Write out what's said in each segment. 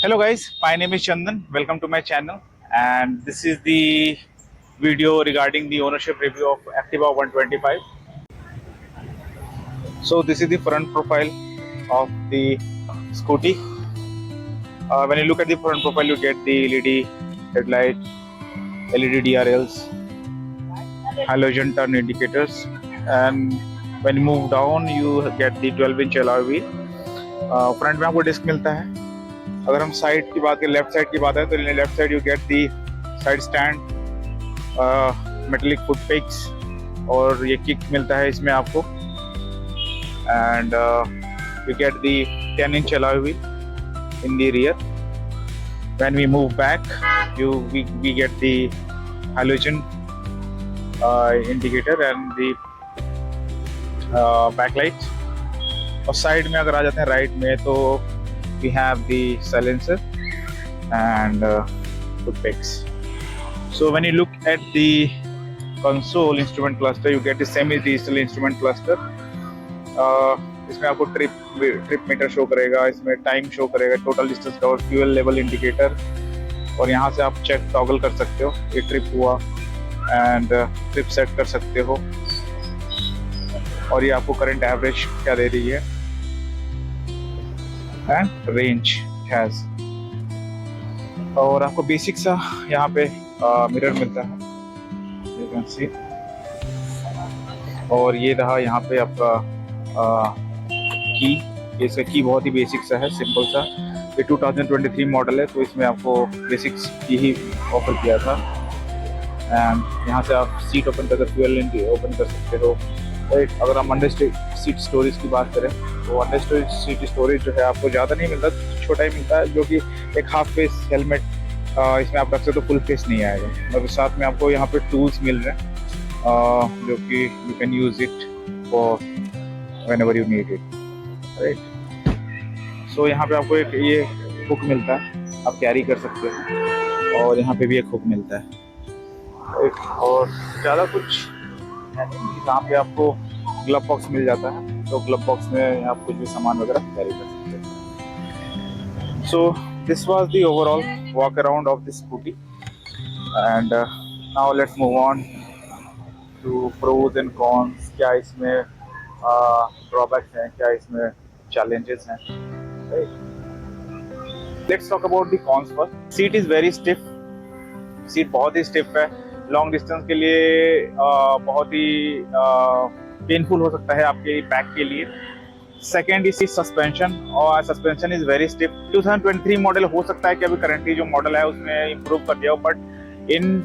Hello guys, my name is Chandan. Welcome to my channel, and this is the video regarding the ownership review of Activa 125. So this is the front profile of the scooty. When you look at the front profile, you get the LED headlight, LED DRLs, halogen turn indicators, and when you move down, you get the 12-inch alloy wheel. Front में आपको disc मिलता है. अगर हम side की बात करें, left side की बात है, तो left side you get the side stand, metallic foot pegs, और ये किक मिलता है इसमें आपको. And you get the 10-inch alloy wheel in the rear. When we move back, we get the halogen indicator and the backlight. और side में अगर आ जाते हैं राइट में, तो we have the silencer and foot pegs. So when you look at the console instrument cluster, you get the semi-digital instrument cluster. इसमें आपको trip meter show करेगा, इसमें टाइम शो करेगा, total distance cover, fuel level indicator, और यहाँ से आप check toggle कर सकते हो, ये ट्रिप हुआ एंड ट्रिप सेट कर सकते हो, और ये आपको करंट एवरेज क्या दे रही है एंड रेंज हैज. और आपको बेसिक सा यहाँ पे मिरर मिलता है, यू कैन सी. और ये रहा यहाँ पे आपका की. इसका की बहुत ही बेसिक सा है, सिंपल सा. ये 2023 मॉडल है, तो इसमें आपको बेसिक्स की ही ऑफर किया था. एंड यहाँ से आप सीट ओपन करके फ्यूल ओपन कर सकते हो. राइट, अगर हम अंडर सीट स्टोरेज की बात करें, तो अंडर सीट स्टोरेज जो है आपको ज़्यादा नहीं मिलता, छोटा ही मिलता है, जो कि एक हाफ फेस हेलमेट इसमें आप रख सकते, तो फुल फेस नहीं आएगा. और साथ में आपको यहाँ पे टूल्स मिल रहे हैं, जो कि you can use it for whenever you need it. Right, so यहाँ पे आपको एक ये हुक मिलता है, आप कैरी कर सकते हो, और यहाँ पे भी एक हुक मिलता है. राइट, और ज़्यादा कुछ यहाँ पे आपको ग्लव बॉक्स मिल जाता है, तो ग्लव बॉक्स में आप कुछ भी सामान वगैरह कैरी कर सकते हैं. So this was the overall walk around of this scooty, and now let's move on to pros and cons. क्या इसमें ड्रॉबैक्स हैं, क्या इसमें चैलेंजेस हैं. Let's talk about the cons first. Seat is very stiff. Seat बहुत ही stiff है. Long distance के लिए बहुत ही पेनफुल हो सकता है आपके बैक के लिए. सेकेंड इज सस्पेंशन, और suspension is very stiff. 2023 model हो सकता है कि अभी करंटली जो मॉडल है उसमें इम्प्रूव कर दिया हो, but in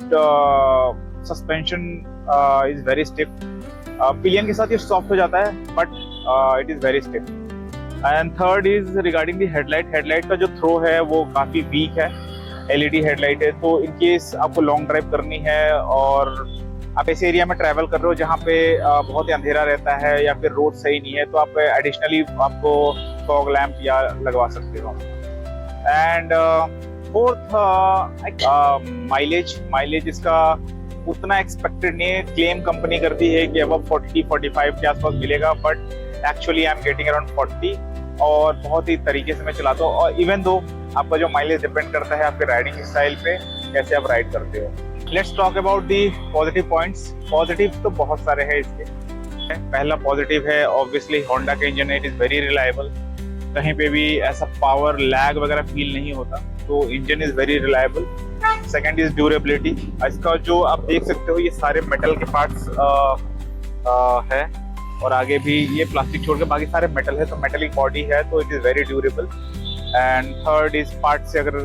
suspension is very stiff. Pillion के साथ ये सॉफ्ट हो जाता है, but it is very stiff. And third is regarding the headlight. Headlight का जो थ्रो है वो काफ़ी वीक है. LED हेडलाइट है, तो इन केस आपको लॉन्ग ड्राइव करनी है और आप ऐसे एरिया में ट्रैवल कर रहे हो जहाँ पे बहुत ही अंधेरा रहता है या फिर रोड सही नहीं है, तो आप एडिशनली आपको फॉग लैम्प या लगवा सकते हो. एंड फोर्थ, माइलेज इसका उतना एक्सपेक्टेड नहीं है. क्लेम कंपनी करती है कि अब 40-45 के आसपास मिलेगा, but actually I am getting around 40, और बहुत ही तरीके से मैं चलाता हूँ. और इवन दो आपका जो माइलेज डिपेंड करता है आपके राइडिंग स्टाइल पे, कैसे आप राइड करते हो. Let's talk about the positive points. Positive तो बहुत सारे हैं इसके. पहला पॉजिटिव है ऑब्वियसली होंडा का इंजन है. It is very reliable. कहीं पे भी ऐसा पावर लैग वगैरह फील नहीं होता, तो engine is very reliable. Second is durability. इसका जो आप देख सकते हो ये सारे मेटल के पार्ट्स है, और आगे भी ये प्लास्टिक छोड़ के बाकी सारे मेटल है, तो मेटेलिक बॉडी है, तो it is very durable. And third is parts से अगर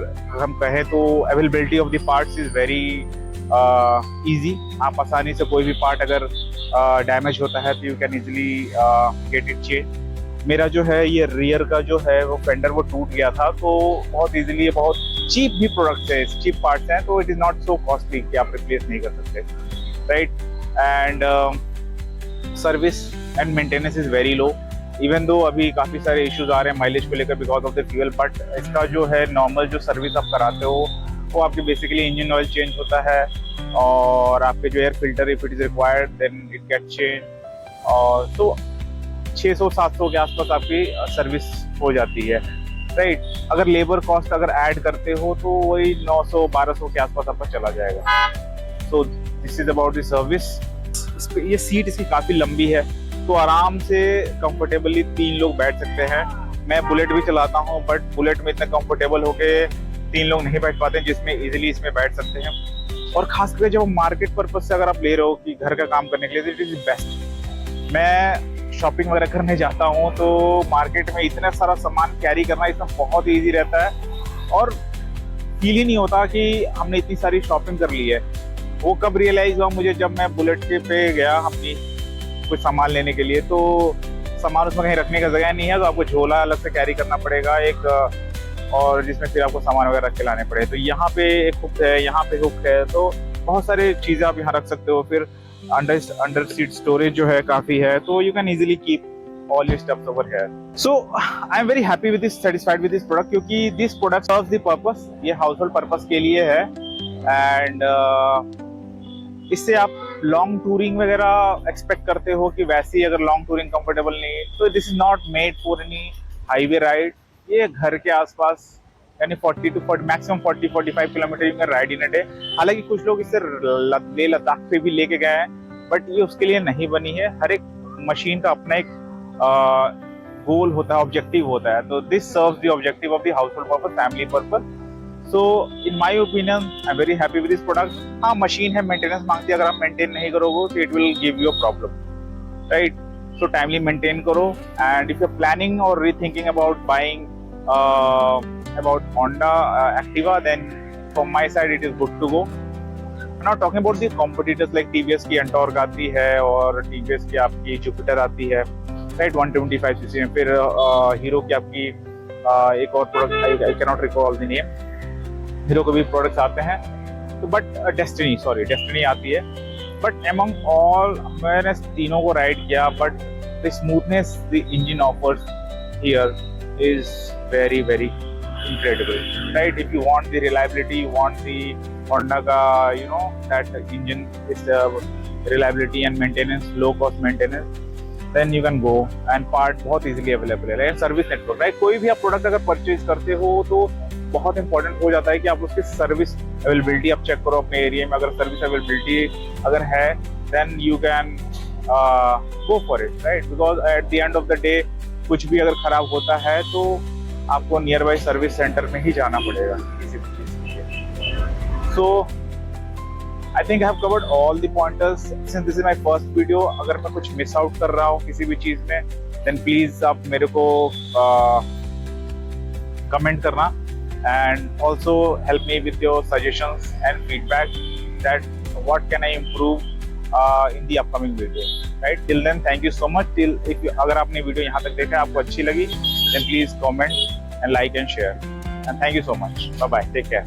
हम कहें तो availability of the parts is very easy. आप आसानी से कोई भी पार्ट अगर डैमेज होता है तो you can easily get it change. मेरा जो है ये रियर का जो है वो फेंडर वो टूट गया था, तो बहुत इजीली, बहुत चीप भी प्रोडक्ट्स है, चीप पार्ट्स हैं, तो it is not so costly कि आप रिप्लेस नहीं कर सकते. Right, and service and maintenance is very low. Even though अभी काफ़ी सारे इश्यूज आ रहे हैं माइलेज को लेकर because of the fuel, but इसका जो है नॉर्मल जो सर्विस आप कराते हो वो आपकी बेसिकली इंजन ऑयल चेंज होता है, और आपके जो air filter if it is required then it get change. और तो 600-700 के आसपास आपकी सर्विस हो जाती है. राइट। अगर लेबर कॉस्ट अगर ऐड करते हो तो वही 900-1200 के आसपास आपका चला जाएगा। So this is about the service. ये सीट इसकी काफी लंबी है, तो आराम से कंफर्टेबली 3 लोग बैठ सकते हैं। मैं बुलेट भी चलाता हूँ, बट बुलेट में इतना कंफर्टेबल होके 3 लोग नहीं बैठ पाते, जिसमें इजीली इसमें बैठ सकते हैं। और खास करके जब मार्केट पर्पज से अगर आप ले रहे हो कि घर का काम करने के लिए, इट इज बेस्ट। मैं शॉपिंग वगैरह करने जाता हूँ तो मार्केट में इतना सारा सामान कैरी करना इसमें बहुत ईजी रहता है, और फील ही नहीं होता कि हमने इतनी सारी शॉपिंग कर ली है। वो कब रियलाइज हुआ मुझे, जब मैं बुलेट के पे गया अपनी कुछ सामान लेने के लिए, तो सामान उसमें कहीं रखने का जगह नहीं है, तो आपको झोला अलग से कैरी करना पड़ेगा एक, और जिसमें फिर आपको सामान वगैरह रख के लाने पड़े। तो यहाँ पे एक हुक है, यहाँ पे हुक है, तो बहुत सारी चीजें आप यहाँ रख सकते हो। फिर अंडर सीट स्टोरेज जो है काफी है, तो you can easily keep all your stuff over here. So I am very happy with this, satisfied with this product, क्योंकि this product serves the purpose, ये household purpose के लिए है। एंड इससे आप लॉन्ग टूरिंग वगैरह एक्सपेक्ट करते हो कि वैसे ही अगर लॉन्ग टूरिंग कंफर्टेबल नहीं, तो this is not made for any highway ride. ये घर के आसपास यानी 40 to 40 maximum 40-45 kilometre you can ride in a day. हालांकि कुछ लोग इससे लेह लद्दाख पे भी लेके गए हैं, बट ये उसके लिए नहीं बनी है। हर एक मशीन का अपना एक गोल होता है, ऑब्जेक्टिव होता है। तो this serves the objective of the household purpose, family purpose. So in my opinion I am very happy with this product. हाँ, मशीन है, मेंटेनेंस मांगती है, अगर आप मेंटेन नहीं करोगे तो it will give you a problem, right. So timely maintain करो। And if you are planning और rethinking about buying about Honda Activa, then from my side it is good to go. Now talking about the competitors like TVS की Antorq आती है, और TVS की आपकी Jupiter आती है, right, 125 cc में। फिर हीरो की आपकी एक और product, I cannot recall the name, hero के भी प्रोडक्ट्स आते हैं। तो बट डेस्टिनी आती है। बट among all मैंने तीनों को राइड किया, but the smoothness the engine offers here is very very incredible, right? If you want the reliability, you want the Honda ka, you know, that engine is reliability and maintenance, low cost maintenance, then you can go, and part बहुत easily available है। And service network, right? कोई भी आप product अगर purchase करते हो तो बहुत इंपॉर्टेंट हो जाता है कि आप उसकी सर्विस अवेलेबिलिटी आप चेक करो अपने एरिया में। अगर सर्विस अवेलेबिलिटी अगर है, then you can go for it, right? Because at the end of the day कुछ भी अगर खराब होता है तो आपको नियर बाई सर्विस सेंटर में ही जाना पड़ेगा किसी भी चीज के लिए। So I think I have covered all the pointers since this is my first video. अगर मैं कुछ मिस आउट कर रहा हूँ किसी भी चीज में, देन प्लीज आप मेरे को कमेंट करना, and also help me with your suggestions and feedback that what can I improve in the upcoming video, right? Till then, thank you so much. अगर आपने वीडियो यहाँ तक देखा, आपको अच्छी लगी, then please comment and like and share. And thank you so much. Bye bye. Take care.